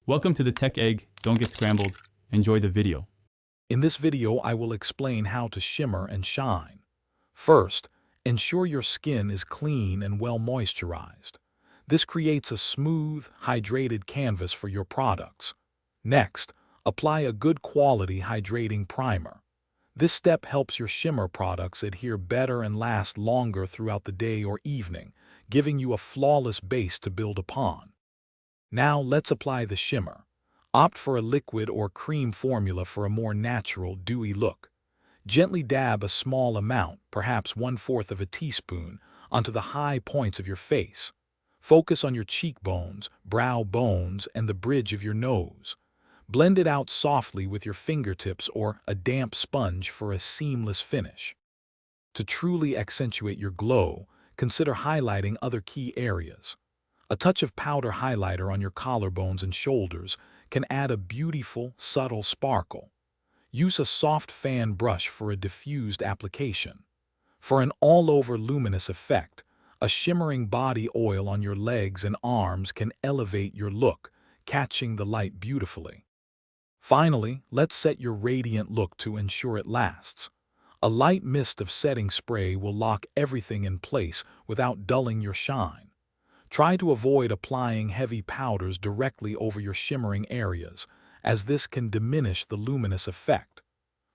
Welcome to the Tech Egg. Don't get scrambled. Enjoy the video. In this video, I will explain how to shimmer and shine. First, ensure your skin is clean and well moisturized. This creates a smooth, hydrated canvas for your products. Next, apply a good quality hydrating primer. This step helps your shimmer products adhere better and last longer throughout the day or evening, giving you a flawless base to build upon. Now let's apply the shimmer. Opt for a liquid or cream formula for a more natural, dewy look. Gently dab a small amount, perhaps 1/4 of a teaspoon, onto the high points of your face. Focus on your cheekbones, brow bones, and the bridge of your nose. Blend it out softly with your fingertips or a damp sponge for a seamless finish. To truly accentuate your glow, consider highlighting other key areas. A touch of powder highlighter on your collarbones and shoulders can add a beautiful, subtle sparkle. Use a soft fan brush for a diffused application. For an all-over luminous effect, a shimmering body oil on your legs and arms can elevate your look, catching the light beautifully. Finally, let's set your radiant look to ensure it lasts. A light mist of setting spray will lock everything in place without dulling your shine. Try to avoid applying heavy powders directly over your shimmering areas, as this can diminish the luminous effect.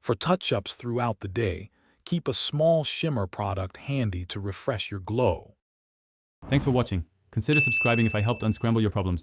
For touch-ups throughout the day, keep a small shimmer product handy to refresh your glow. Thanks for watching. Consider subscribing if I helped unscramble your problems.